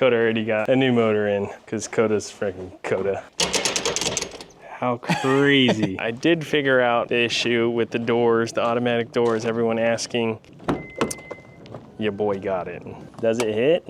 Coda already got a new motor in because Coda's freaking Coda. How crazy. I did figure out the issue with the doors, the automatic doors, everyone asking. Your boy got it. Does it hit?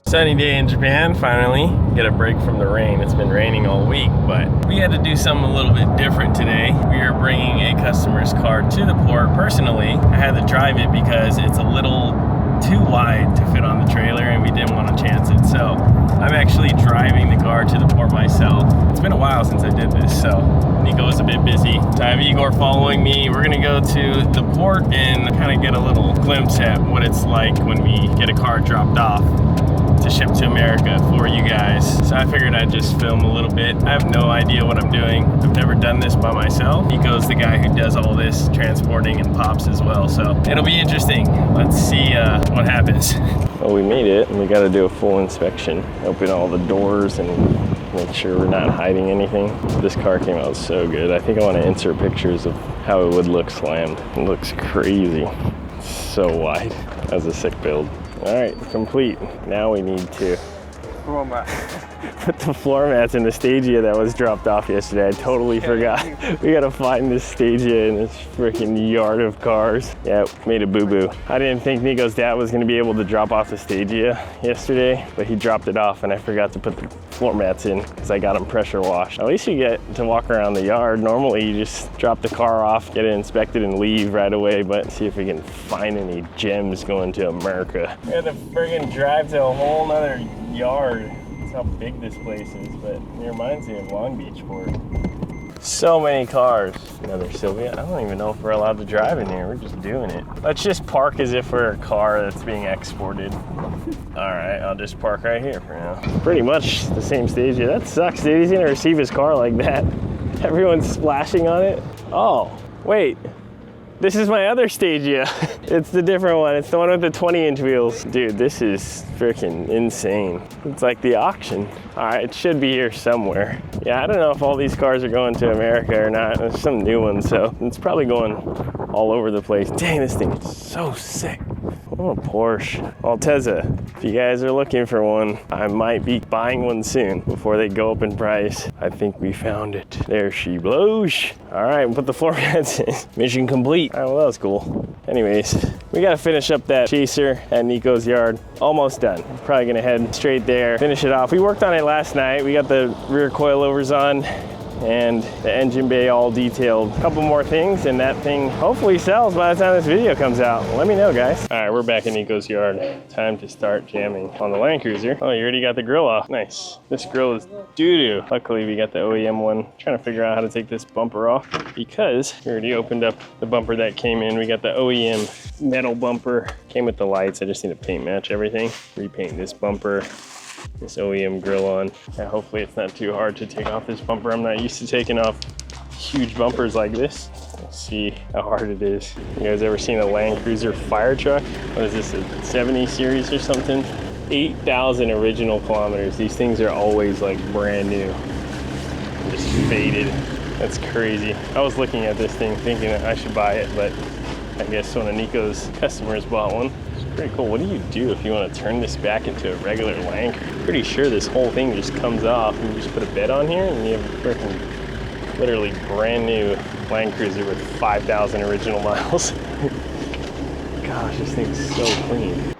Sunny day in Japan, finally. Get a break from the rain. It's been raining all week, but we had to do something a little bit different today. We are bringing a customer's car to the port. Personally, I had to drive it because it's a little too wide to fit on the trailer and we didn't want to chance it. So I'm actually driving the car to the port myself. It's been a while since I did this, so Nico was a bit busy. So I have Igor following me. We're gonna go to the port and kind of get a little glimpse at what it's like when we get a car dropped off to ship to America for you guys. So I figured I'd just film a little bit. I have no idea what I'm doing. I've never done this by myself. Nico's the guy who does all this transporting and pops as well. So it'll be interesting. Let's see what happens. Well, we made it and we got to do a full inspection. Open all the doors and make sure we're not hiding anything. This car came out so good. I think I want to insert pictures of how it would look slammed. It looks crazy. It's so wide. That's a sick build. All right, complete. Now we need to put the floor mats in the Stagia that was dropped off yesterday. I totally forgot. We gotta find this Stagia in this freaking yard of cars. Yeah, made a boo-boo. I didn't think Nico's dad was gonna be able to drop off the Stagia yesterday, but he dropped it off and I forgot to put the floor mats in because I got them pressure washed. At least you get to walk around the yard. Normally you just drop the car off, get it inspected and leave right away, but see if we can find any gems going to America. We had to friggin' drive to a whole nother yard. How big this place is, but it reminds me of Long Beach Port. So many cars. Another Sylvia. I don't even know if we're allowed to drive in here. We're just doing it. Let's just park as if we're a car that's being exported. All right, I'll just park right here for now. Pretty much the same stage here. That sucks, dude. He's gonna receive his car like that. Everyone's splashing on it. Oh, wait. This is my other Stagia. It's the different one. It's the one with the 20-inch wheels. Dude, this is freaking insane. It's like the auction. All right, it should be here somewhere. Yeah, I don't know if all these cars are going to America or not. There's some new ones, so it's probably going all over the place. Dang, this thing is so sick. Oh, a Porsche Altezza. If you guys are looking for one, I might be buying one soon before they go up in price. I think we found it. There she blows. All right, we'll put the floor mats in. Mission complete. All right, well, that was cool. Anyways, we gotta finish up that chaser at Nico's yard. Almost done. Probably gonna head straight there, finish it off. We worked on it last night. We got the rear coilovers on and the engine bay all detailed. A couple more things and that thing hopefully sells by the time this video comes out. Let me know, guys. All right, we're back in Nico's yard. Time to start jamming on the Land Cruiser. Oh, you already got the grill off. Nice. This grill is doo-doo. Luckily, we got the OEM one. Trying to figure out how to take this bumper off because we already opened up the bumper that came in. We got the OEM metal bumper. Came with the lights. I just need to paint match everything. Repaint this bumper. This OEM grill on. And hopefully it's not too hard to take off this bumper. I'm not used to taking off huge bumpers like this. We'll see how hard it is. You guys ever seen a Land Cruiser fire truck? What is this, a 70 series or something? 8,000 original kilometers. These things are always like brand new. Just faded. That's crazy. I was looking at this thing thinking that I should buy it, but I guess one of Nico's customers bought one. Pretty cool. What do you do if you want to turn this back into a regular Land Cruiser? Pretty sure this whole thing just comes off and you just put a bed on here and you have a freaking literally brand new Land Cruiser with 5,000 original miles. Gosh, this thing's so clean.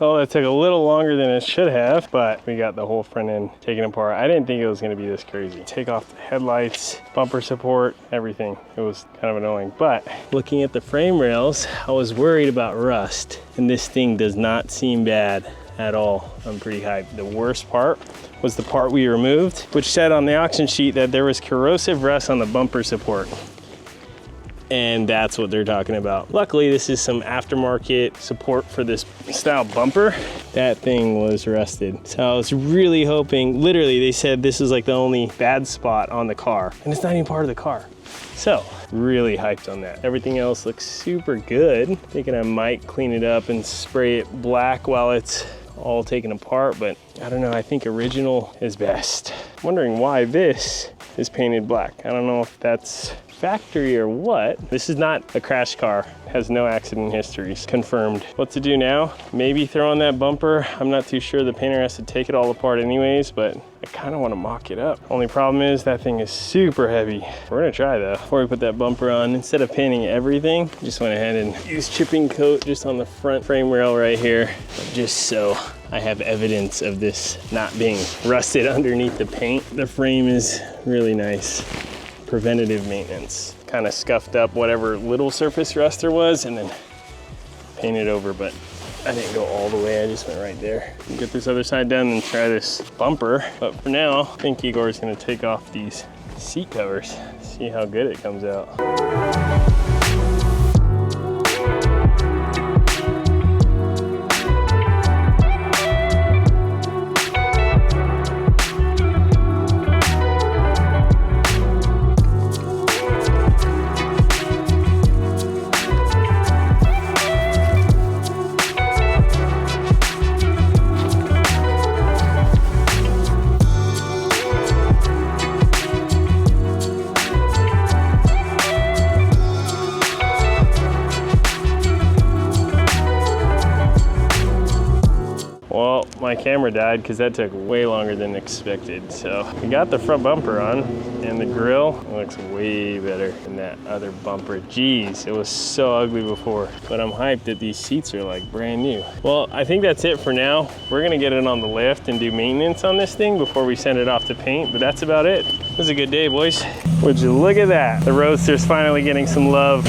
Well, it took a little longer than it should have, but we got the whole front end taken apart. I didn't think it was gonna be this crazy. Take off the headlights, bumper support, everything. It was kind of annoying, but looking at the frame rails, I was worried about rust, and this thing does not seem bad at all. I'm pretty hyped. The worst part was the part we removed, which said on the auction sheet that there was corrosive rust on the bumper support. And that's what they're talking about. Luckily, this is some aftermarket support for this style bumper. That thing was rusted. So I was really hoping, literally they said this is like the only bad spot on the car, and it's not even part of the car. So really hyped on that. Everything else looks super good. Thinking I might clean it up and spray it black while it's all taken apart, but I don't know, I think original is best. I'm wondering why this is painted black. I don't know if that's factory or what. This is not a crash car, has no accident histories confirmed. What to do now? Maybe throw on that bumper. I'm not too sure. The painter has to take it all apart anyways, but I kind of want to mock it up. Only problem is that thing is super heavy. We're gonna try though. Before we put that bumper on, instead of painting everything, just went ahead and used chipping coat just on the front frame rail right here, just so I have evidence of this not being rusted underneath the paint. The frame is really nice. Preventative maintenance. Kind of scuffed up whatever little surface rust there was and then painted over, but I didn't go all the way, I just went right there. Get this other side done and try this bumper. But for now, I think Igor's gonna take off these seat covers, see how good it comes out. My camera died because that took way longer than expected. So we got the front bumper on, and the grill looks way better than that other bumper. Jeez, it was so ugly before, but I'm hyped that these seats are like brand new. Well, I think that's it for now. We're gonna get it on the lift and do maintenance on this thing before we send it off to paint, but that's about it. It was a good day, boys. Would you look at that? The Roadster's finally getting some love.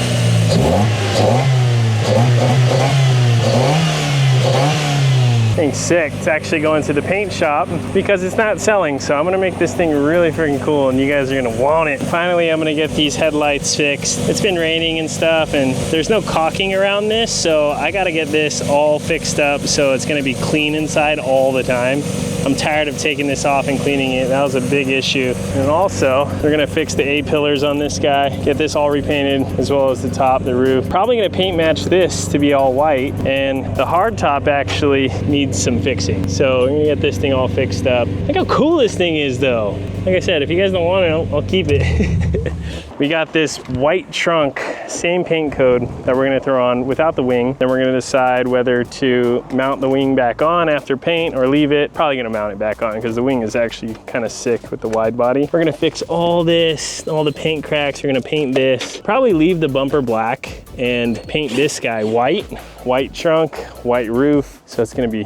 Thing's sick. It's actually going to the paint shop because it's not selling, so I'm gonna make this thing really freaking cool and you guys are gonna want it. Finally, I'm gonna get these headlights fixed. It's been raining and stuff and there's no caulking around this, so I gotta get this all fixed up so it's gonna be clean inside all the time. I'm tired of taking this off and cleaning it. That was a big issue. And also, we're gonna fix the A-pillars on this guy, get this all repainted, as well as the top, the roof. Probably gonna paint match this to be all white, and the hard top actually needs some fixing. So I'm gonna get this thing all fixed up. Look how cool this thing is though. Like I said, if you guys don't want it, I'll keep it. We got this white trunk, same paint code that we're gonna throw on without the wing. Then we're gonna decide whether to mount the wing back on after paint or leave it. Probably gonna mount it back on because the wing is actually kind of sick with the wide body. We're gonna fix all this, all the paint cracks. We're gonna paint this. Probably leave the bumper black and paint this guy white. White trunk, white roof. So it's gonna be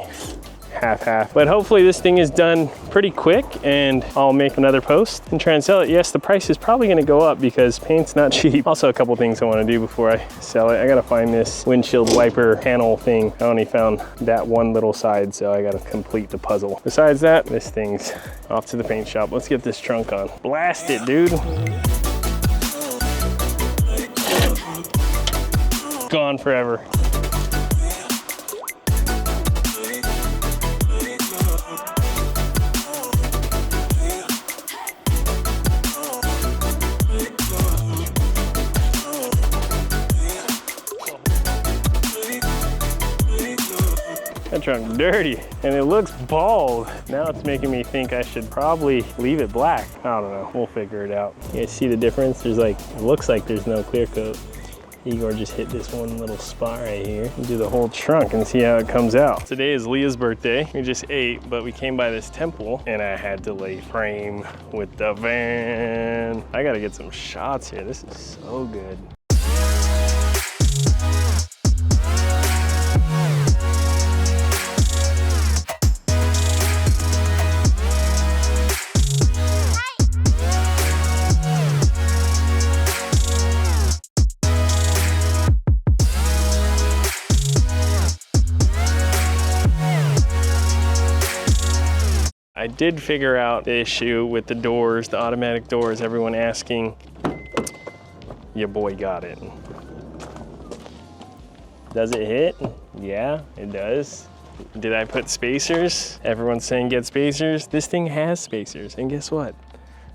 half-half. But hopefully this thing is done pretty quick and I'll make another post and try and sell it. Yes, the price is probably gonna go up because paint's not cheap. Also a couple things I wanna do before I sell it. I gotta find this windshield wiper panel thing. I only found that one little side, so I gotta complete the puzzle. Besides that, this thing's off to the paint shop. Let's get this trunk on. Blast it, dude. Gone forever. That trunk dirty and it looks bald. Now it's making me think I should probably leave it black. I don't know, we'll figure it out. You guys see the difference? There's like, it looks like there's no clear coat. Igor just hit this one little spot right here. We'll do the whole trunk and see how it comes out. Today is Leah's birthday. We just ate, but we came by this temple and I had to lay frame with the van. I gotta get some shots here. This is so good. I did figure out the issue with the doors, the automatic doors, everyone asking. Your boy got it. Does it hit? Yeah, it does. Did I put spacers? Everyone's saying get spacers. This thing has spacers, and guess what?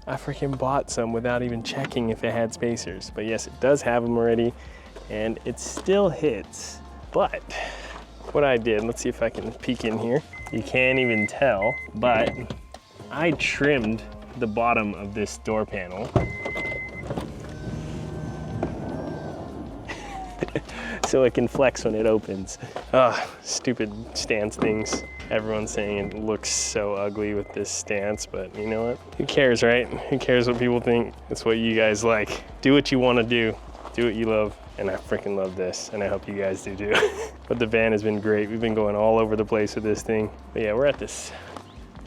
I freaking bought some without even checking if it had spacers. But yes, it does have them already, and it still hits. But what I did, let's see if I can peek in here. You can't even tell, but I trimmed the bottom of this door panel. So it can flex when it opens. Stupid stance things. Everyone's saying it looks so ugly with this stance, but you know what? Who cares, right? Who cares what people think? It's what you guys like. Do what you want to do. Do what you love. And I freaking love this, and I hope you guys do too. But the van has been great. We've been going all over the place with this thing. But yeah, we're at this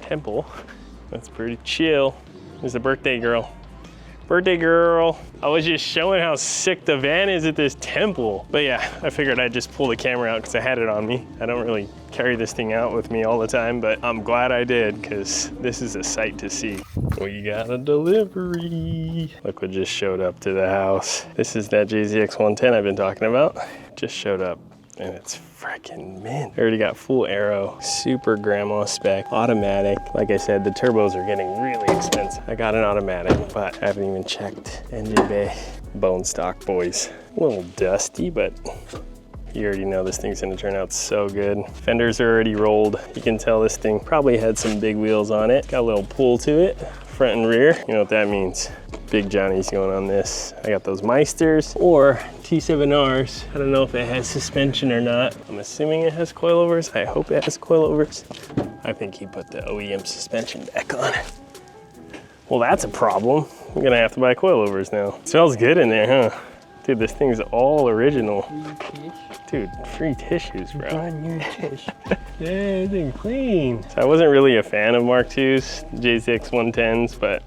temple. That's pretty chill. There's the birthday girl. Birthday girl. I was just showing how sick the van is at this temple. But yeah, I figured I'd just pull the camera out because I had it on me. I don't really carry this thing out with me all the time, but I'm glad I did because this is a sight to see. We got a delivery. Look what just showed up to the house. This is that JZX 110 I've been talking about. Just showed up. And it's freaking mint. I already got full aero, super grandma spec, automatic. Like I said, the turbos are getting really expensive. I got an automatic, but I haven't even checked engine bay. Bone stock, boys. A little dusty, but you already know this thing's gonna turn out so good. Fenders are already rolled. You can tell this thing probably had some big wheels on it. Got a little pull to it, front and rear. You know what that means. Big Johnny's going on this. I got those Meisters or T7Rs. I don't know if it has suspension or not. I'm assuming it has coilovers. I hope it has coilovers. I think he put the OEM suspension back on. Well, that's a problem. I'm gonna have to buy coilovers now. It smells good in there, huh? Dude, this thing's all original. Dude, free tissues, bro. Brand new tissue. Yeah, everything clean. So I wasn't really a fan of Mark II's, JZX 110s, but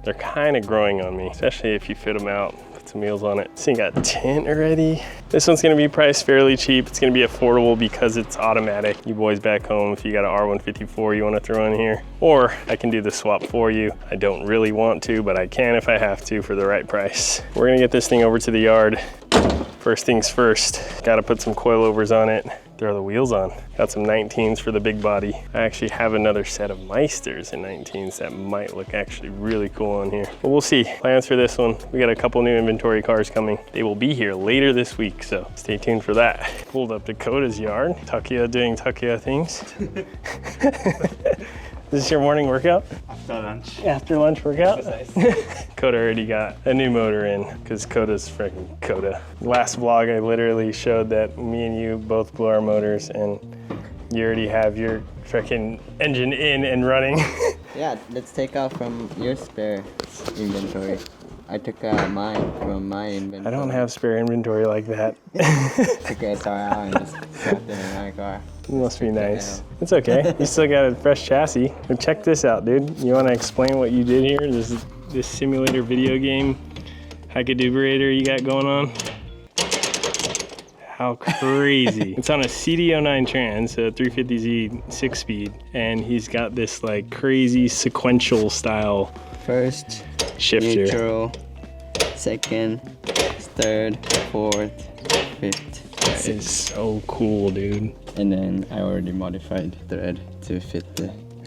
they're kind of growing on me, especially if you fit them out, put some wheels on it. This thing got tint already. This one's gonna be priced fairly cheap. It's gonna be affordable because it's automatic. You boys back home, if you got an R154 you wanna throw in here, or I can do the swap for you. I don't really want to, but I can if I have to for the right price. We're gonna get this thing over to the yard. First things first, gotta put some coilovers on it. Throw the wheels on. Got some 19s for the big body. I actually have another set of Meisters in 19s that might look actually really cool on here. But we'll see. Plans for this one. We got a couple new inventory cars coming. They will be here later this week, so stay tuned for that. Pulled up Dakota's yard. Takia doing Takia things. Is this your morning workout? After lunch. After lunch workout? Coda already got a new motor in because Coda's freaking Coda. Last vlog I literally showed that me and you both blew our motors and you already have your freaking engine in and running. Yeah, let's take out from your spare inventory. I took mine from my inventory. I don't have spare inventory like that. Took SR out and just strapped it in my car. It must be nice. It's okay. You still got a fresh chassis. But check this out, dude. You want to explain what you did here? This simulator video game hackaduberator you got going on? How crazy. It's on a CD09 trans, a 350Z 6-speed, and he's got this like crazy sequential style First, shifter. neutral, second, third, fourth, fifth. That is so cool, dude. And then I already modified the thread to fit the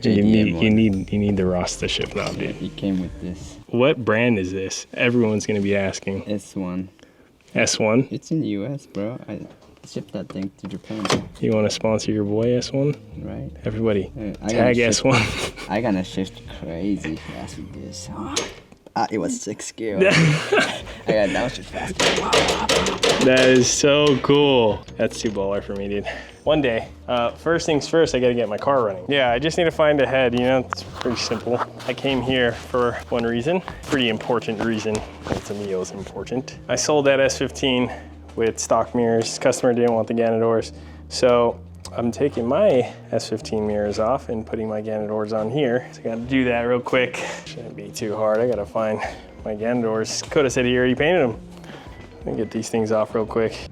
You JDM need the Roadster shift knob, dude. It came with this What brand is this? Everyone's gonna be asking. S1. S1? It's in the US, bro. I shipped that thing to Japan, You want to sponsor your boy S1? right? Everybody, I tag gotta S1. I gonna shift crazy fast with this. It was 6 gear. I got downshift fast. That is so cool. That's too baller for me, dude. One day, first things first, I gotta get my car running. Yeah, I just need to find a head, you know, it's pretty simple. I came here for one reason, pretty important reason. Well, to me it was important. I sold that S15 with stock mirrors. Customer didn't want the Ganadors. So I'm taking my S15 mirrors off and putting my Ganadors on here. So I gotta do that real quick. Shouldn't be too hard. I gotta find my Ganadors. Coda said he already painted them. Let me get these things off real quick.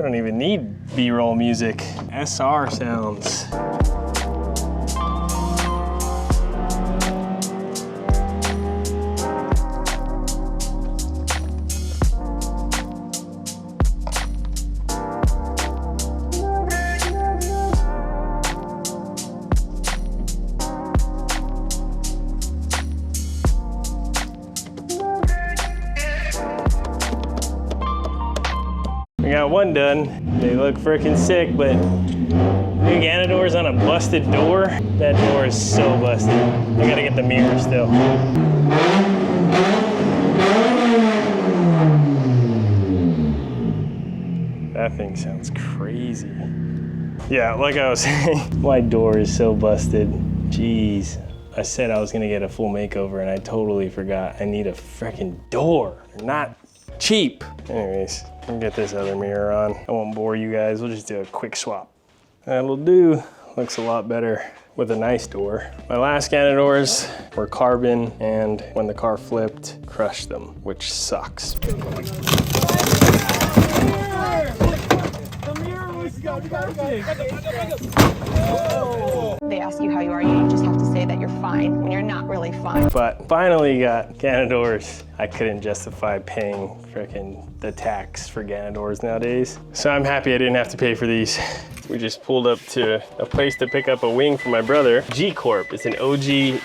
We don't even need B-roll music. SR sounds. We got one done. They look freaking sick, but new Ganador's on a busted door. That door is so busted. I gotta get the mirror still. That thing sounds crazy. Yeah, like I was saying, my door is so busted. Jeez. I said I was gonna get a full makeover and I totally forgot. I need a freaking door. They're not cheap. Anyways, we'll get this other mirror on. I won't bore you guys. We'll just do a quick swap. That'll do. Looks a lot better with a nice door. My last Ganadors were carbon, and when the car flipped, crushed them, which sucks. They ask you how you are, you just have to say that you're fine when you're not really fine. But finally got Ganadors. I couldn't justify paying frickin' the tax for Ganadors nowadays. So I'm happy I didn't have to pay for these. We just pulled up to a place to pick up a wing for my brother. G-Corp, it's an OG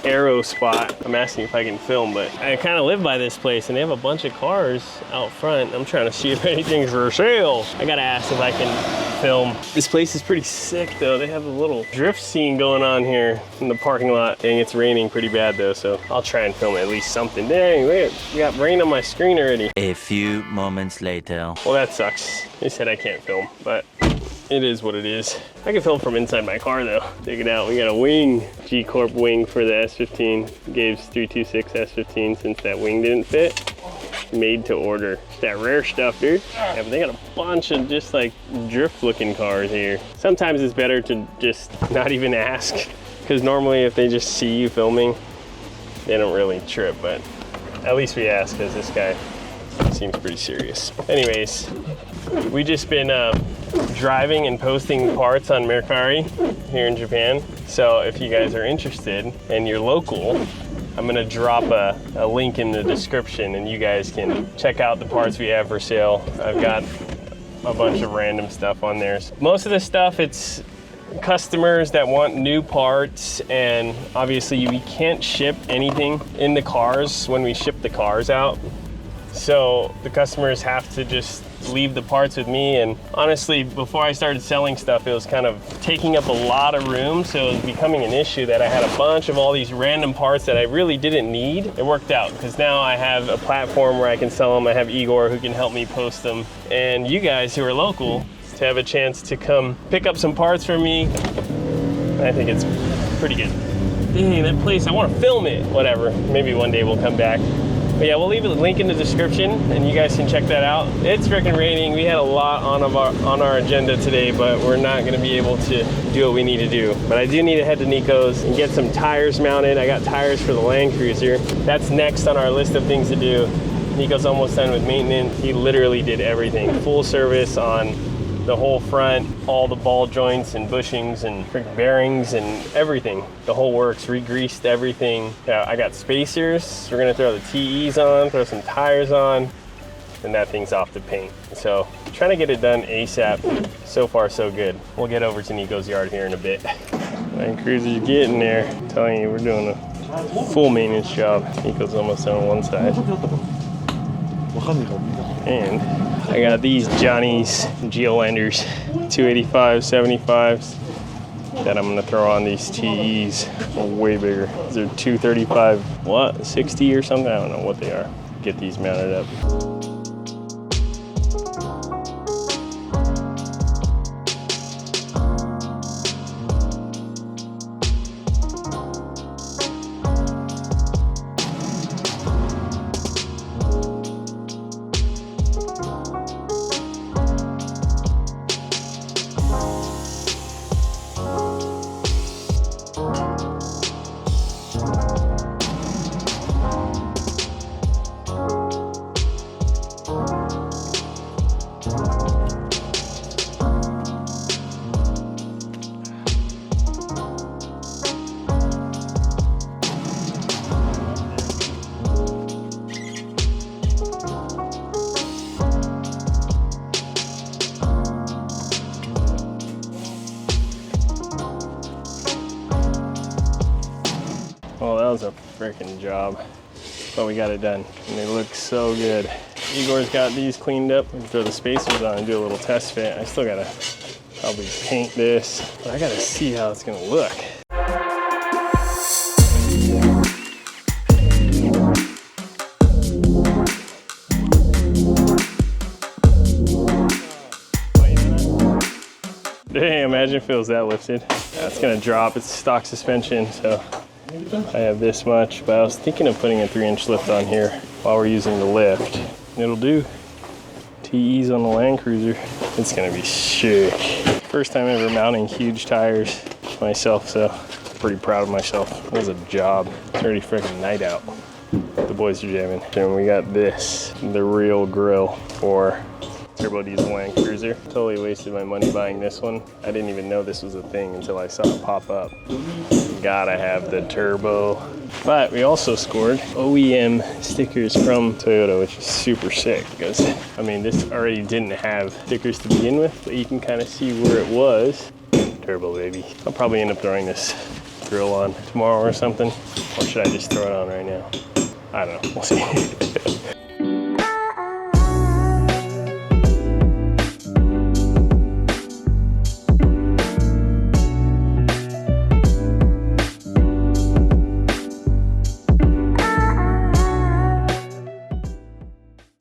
aero spot. I'm asking if I can film, but I kind of live by this place and they have a bunch of cars out front. I'm trying to see if anything's for sale. I gotta ask if I can film. This place is pretty sick though. They have a little drift scene going on here in the parking lot. Dang, it's raining pretty bad though, so I'll try and film at least something. Dang, we got rain on my screen already. A few moments later. Well, that sucks. They said I can't film, but it is what it is. I can film from inside my car though. Check it out, we got a wing. G-Corp wing for the S15. Gabe's 326 S15 since that wing didn't fit. Made to order. It's that rare stuff, dude. Yeah, but they got a bunch of just like drift looking cars here. Sometimes it's better to just not even ask, because normally if they just see you filming, they don't really trip, but at least we asked because this guy seems pretty serious. Anyways, we just been driving and posting parts on Mercari here in Japan. So if you guys are interested and you're local, I'm gonna drop a link in the description and you guys can check out the parts we have for sale. I've got a bunch of random stuff on there. Most of the stuff, it's customers that want new parts, and obviously we can't ship anything in the cars when we ship the cars out. So the customers have to just leave the parts with me, and honestly, before I started selling stuff, it was kind of taking up a lot of room, so it was becoming an issue that I had a bunch of all these random parts that I really didn't need. It worked out, because now I have a platform where I can sell them. I have Igor who can help me post them, and you guys who are local to have a chance to come pick up some parts from me. I think it's pretty good. Dang, that place, I want to film it. Whatever, maybe one day we'll come back. But yeah, we'll leave a link in the description and you guys can check that out. It's freaking raining. We had a lot on our agenda today, but we're not gonna be able to do what we need to do. But I do need to head to Nico's and get some tires mounted. I got tires for the Land Cruiser. That's next on our list of things to do. Nico's almost done with maintenance. He literally did everything. Full service on the whole front, all the ball joints and bushings and bearings and everything. The whole works, re-greased everything. I got spacers. We're gonna throw the TEs on, throw some tires on, and that thing's off to paint. So trying to get it done ASAP. So far, so good. We'll get over to Nico's yard here in a bit. Land Cruiser's getting there. I'm telling you, we're doing a full maintenance job. Nico's almost on one side. And I got these Johnny's Geolanders, 285, 75s, that I'm gonna throw on these TEs. They're way bigger. They're 235, what, 60 or something? I don't know what they are. Get these mounted up. was a freaking job, but we got it done, and they look so good. Igor's got these cleaned up. We can throw the spacers on and do a little test fit. I still gotta probably paint this, but I gotta see how it's gonna look. Dang, imagine if it was that lifted. That's gonna drop. It's stock suspension, so I have this much, but I was thinking of putting a 3-inch lift on here while we're using the lift. It'll do. TE's on the Land Cruiser. It's gonna be sick. First time ever mounting huge tires myself, so pretty proud of myself. It was a job. It's already freaking night out. The boys are jamming. And we got this, the real grill for turbo diesel Land Cruiser. Totally wasted my money buying this one. I didn't even know this was a thing until I saw it pop up. Gotta have the turbo. But we also scored OEM stickers from Toyota, which is super sick because, I mean, this already didn't have stickers to begin with, but you can kind of see where it was. Turbo, baby. I'll probably end up throwing this grill on tomorrow or something, or should I just throw it on right now? I don't know, we'll see.